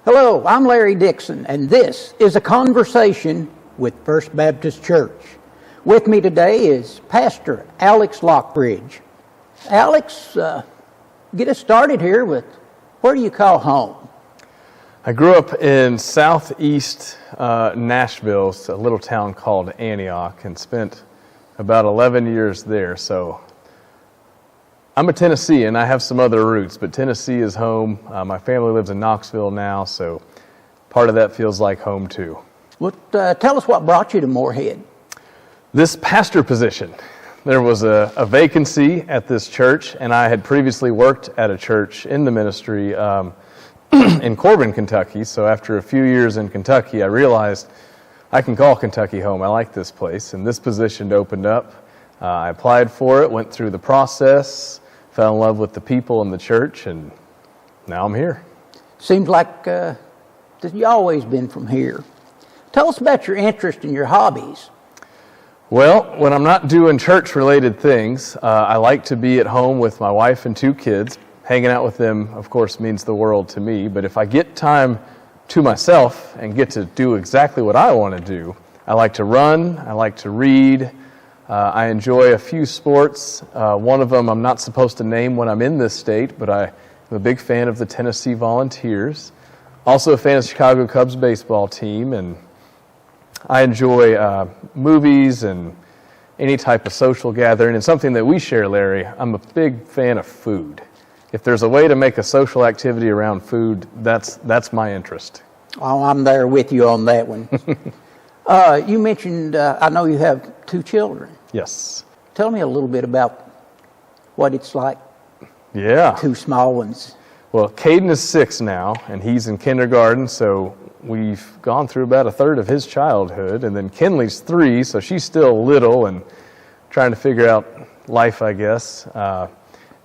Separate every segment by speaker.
Speaker 1: Hello, I'm Larry Dixon, and this is a conversation with First Baptist Church. With me today is Pastor Alex Lockridge. Alex, get us started here with, where do you call home?
Speaker 2: I grew up in southeast Nashville, it's a little town called Antioch, and spent about 11 years there. So I'm a Tennessean. I have some other roots, but Tennessee is home. My family lives in Knoxville now, so part of that feels like home too.
Speaker 1: Well, tell us what brought you to Moorhead. This
Speaker 2: pastor position. There was a vacancy at this church, and I had previously worked at a church in the ministry in Corbin, Kentucky. So after a few years in Kentucky, I realized I can call Kentucky home. I like this place, and this position opened up. I applied for it, went through the process, fell in love with the people in the church, and now I'm here.
Speaker 1: Seems like that you always been from here. Tell us about your interest in your hobbies.
Speaker 2: Well, when I'm not doing church-related things, I like to be at home with my wife and 2 kids. Hanging out with them, of course, means the world to me, but if I get time to myself and get to do exactly what I want to do, I like to run, I like to read, I enjoy a few sports. One of them I'm not supposed to name when I'm in this state, but I'm a big fan of the Tennessee Volunteers. Also a fan of the Chicago Cubs baseball team, and I enjoy movies and any type of social gathering. And something that we share, Larry, I'm a big fan of food. If there's a way to make a social activity around food, that's my interest.
Speaker 1: Oh, I'm there with you on that one. You mentioned, I know you have 2 children.
Speaker 2: Yes.
Speaker 1: Tell me a little bit about what it's like.
Speaker 2: Yeah.
Speaker 1: 2 small ones.
Speaker 2: Well, Caden is 6 now, and he's in kindergarten, so we've gone through about a third of his childhood. And then Kinley's 3, so she's still little and trying to figure out life, I guess.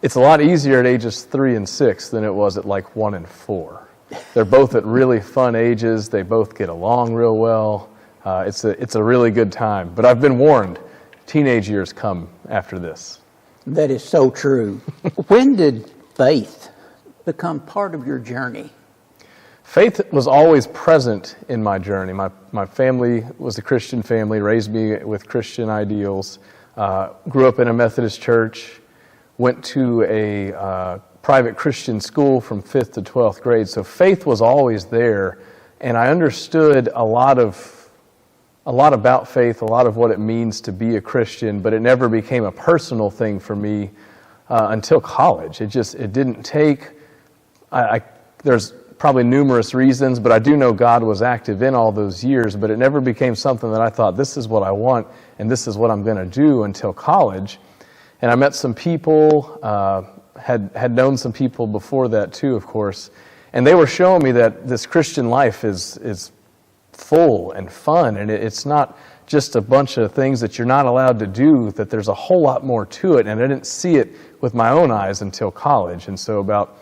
Speaker 2: It's a lot easier at ages 3 and 6 than it was at like 1 and 4. They're both at really fun ages. They both get along real well. It's a really good time. But I've been warned, teenage years come after this.
Speaker 1: That is so true. When did faith become part of your journey?
Speaker 2: Faith was always present in my journey. My family was a Christian family, raised me with Christian ideals, grew up in a Methodist church, went to a private Christian school from 5th to 12th grade. So faith was always there, and I understood a lot about faith, a lot of what it means to be a Christian, but it never became a personal thing for me until college. It didn't take, there's probably numerous reasons, but I do know God was active in all those years, but it never became something that I thought, this is what I want, and this is what I'm going to do until college. And I met some people, had known some people before that too, of course, and they were showing me that this Christian life is full and fun, and it's not just a bunch of things that you're not allowed to do, that there's a whole lot more to it, and I didn't see it with my own eyes until college. And so about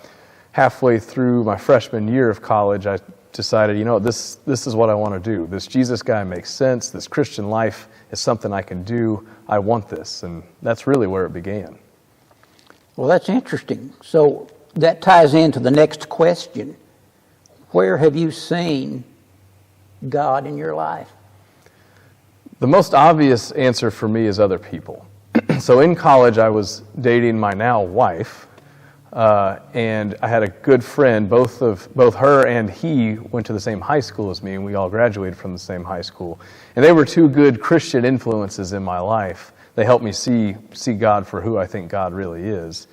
Speaker 2: halfway through my freshman year of college, I decided, this is what I want to do. This Jesus guy makes sense. This Christian life is something I can do. I want this, and that's really where it began.
Speaker 1: Well, that's interesting. So that ties into the next question. Where have you seen God in your life?
Speaker 2: The most obvious answer for me is other people. So in college, I was dating my now wife, and I had a good friend. Both her and he went to the same high school as me, and we all graduated from the same high school. And they were 2 good Christian influences in my life. They helped me see God for who I think God really is.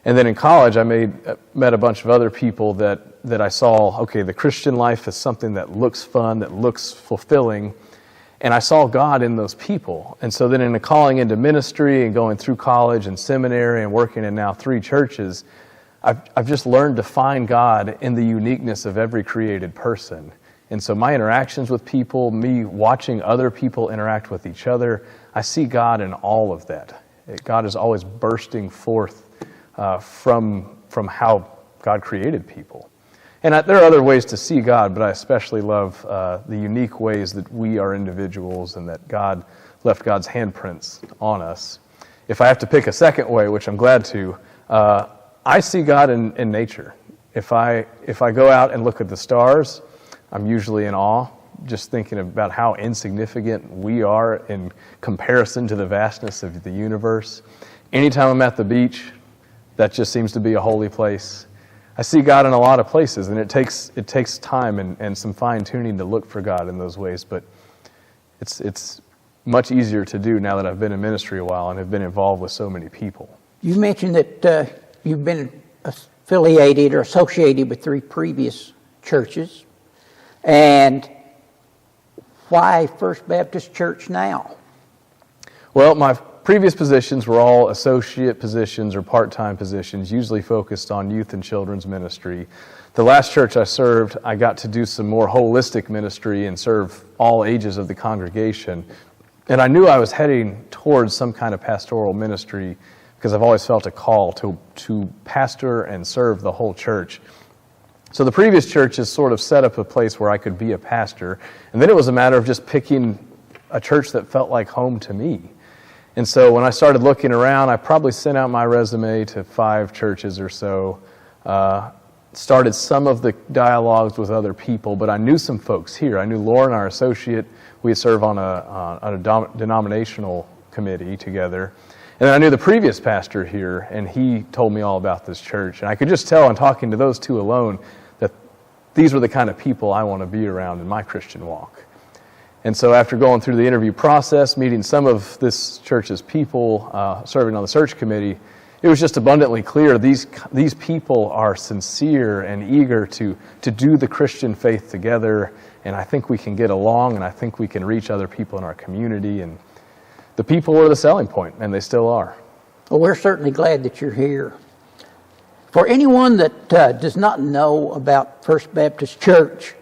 Speaker 2: And then in college, I met a bunch of other people that I saw, okay, the Christian life is something that looks fun, that looks fulfilling, and I saw God in those people. And so then in the calling into ministry and going through college and seminary and working in now 3 churches, I've just learned to find God in the uniqueness of every created person. And so my interactions with people, me watching other people interact with each other, I see God in all of that. God is always bursting forth from how God created people. And there are other ways to see God, but I especially love the unique ways that we are individuals and that God left God's handprints on us. If I have to pick a second way, which I'm glad to, I see God in nature. If I go out and look at the stars, I'm usually in awe, just thinking about how insignificant we are in comparison to the vastness of the universe. Anytime I'm at the beach, that just seems to be a holy place. I see God in a lot of places, and it takes time and some fine-tuning to look for God in those ways, but it's much easier to do now that I've been in ministry a while and have been involved with so many people. You
Speaker 1: mentioned that you've been affiliated or associated with 3 previous churches, and why First Baptist Church now?
Speaker 2: Well, my previous positions were all associate positions or part-time positions, usually focused on youth and children's ministry. The last church I served, I got to do some more holistic ministry and serve all ages of the congregation. And I knew I was heading towards some kind of pastoral ministry because I've always felt a call to pastor and serve the whole church. So the previous churches sort of set up a place where I could be a pastor, and then it was a matter of just picking a church that felt like home to me. And so when I started looking around, I probably sent out my resume to 5 churches or so, started some of the dialogues with other people, but I knew some folks here. I knew Lauren, our associate. We serve on a denominational committee together. And then I knew the previous pastor here, and he told me all about this church. And I could just tell in talking to those 2 alone that these were the kind of people I want to be around in my Christian walk. And so after going through the interview process, meeting some of this church's people, serving on the search committee, it was just abundantly clear these people are sincere and eager to do the Christian faith together, and I think we can get along, and I think we can reach other people in our community, and the people were the selling point, and they still are.
Speaker 1: Well, we're certainly glad that you're here. For anyone that does not know about First Baptist Church,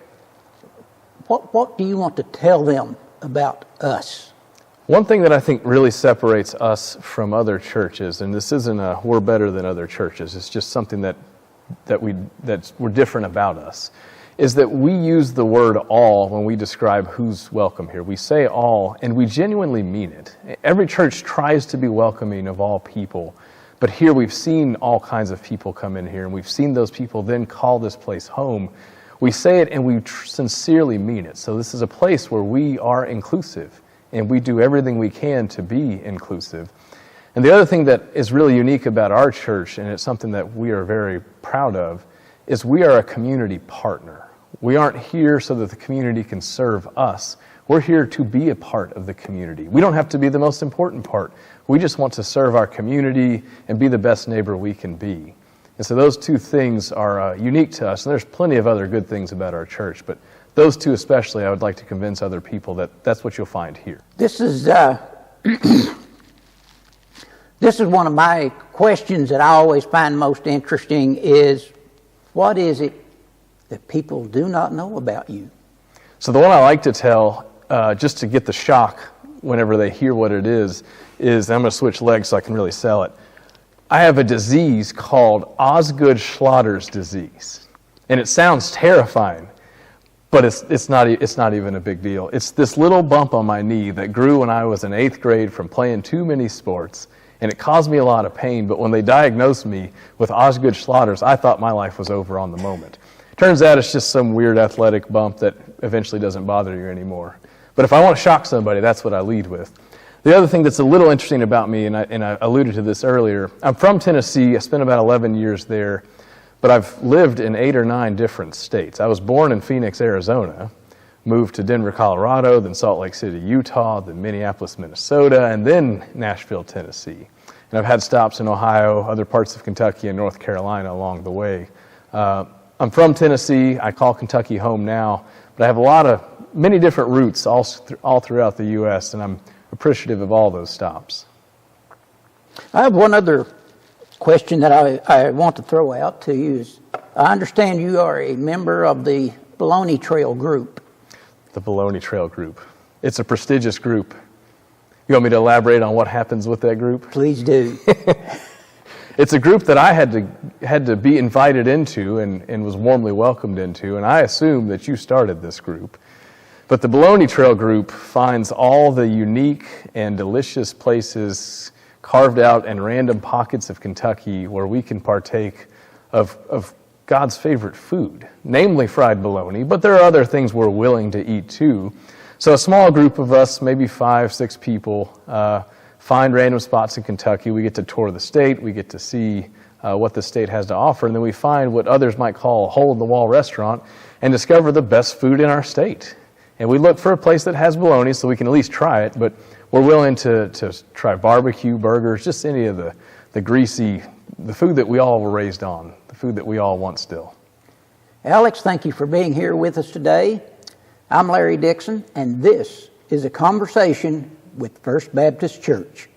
Speaker 1: what do you want to tell them about us?
Speaker 2: One thing that I think really separates us from other churches, and this isn't we're better than other churches, it's just something that we're different about us, is that we use the word all when we describe who's welcome here. We say all, and we genuinely mean it. Every church tries to be welcoming of all people, but here we've seen all kinds of people come in here, and we've seen those people then call this place home. We say it and we sincerely mean it. So this is a place where we are inclusive, and we do everything we can to be inclusive. And the other thing that is really unique about our church, and it's something that we are very proud of, is we are a community partner. We aren't here so that the community can serve us. We're here to be a part of the community. We don't have to be the most important part. We just want to serve our community and be the best neighbor we can be. And so those 2 things are unique to us, and there's plenty of other good things about our church, but those 2 especially, I would like to convince other people that that's what you'll find here.
Speaker 1: This is this is one of my questions that I always find most interesting is, what is it that people do not know about you?
Speaker 2: So the one I like to tell, just to get the shock whenever they hear what it is I'm going to switch legs so I can really sell it. I have a disease called Osgood-Schlatters disease. And it sounds terrifying, but it's not even a big deal. It's this little bump on my knee that grew when I was in 8th grade from playing too many sports, and it caused me a lot of pain, but when they diagnosed me with Osgood-Schlatters, I thought my life was over on the moment. Turns out it's just some weird athletic bump that eventually doesn't bother you anymore. But if I want to shock somebody, that's what I lead with. The other thing that's a little interesting about me, and I alluded to this earlier, I'm from Tennessee. I spent about 11 years there, but I've lived in 8 or 9 different states. I was born in Phoenix, Arizona, moved to Denver, Colorado, then Salt Lake City, Utah, then Minneapolis, Minnesota, and then Nashville, Tennessee. And I've had stops in Ohio, other parts of Kentucky, and North Carolina along the way. I'm from Tennessee. I call Kentucky home now, but I have many different roots all throughout the U.S., and I'm appreciative of all those stops.
Speaker 1: I have one other question that I want to throw out to you. I understand you are a member of the Baloney Trail group.
Speaker 2: The Baloney Trail group. It's a prestigious group. You want me to elaborate on what happens with that group?
Speaker 1: Please do.
Speaker 2: It's a group that I had to be invited into and was warmly welcomed into, and I assume that you started this group. But the Baloney Trail group finds all the unique and delicious places carved out in random pockets of Kentucky where we can partake of God's favorite food, namely fried bologna, but there are other things we're willing to eat too. So a small group of us, maybe 5, 6 people, find random spots in Kentucky. We get to tour the state, we get to see what the state has to offer, and then we find what others might call a hole-in-the-wall restaurant and discover the best food in our state. And we look for a place that has bologna so we can at least try it, but we're willing to try barbecue, burgers, just any of the greasy, the food that we all were raised on, the food that we all want still.
Speaker 1: Alex, thank you for being here with us today. I'm Larry Dixon, and this is A Conversation with First Baptist Church.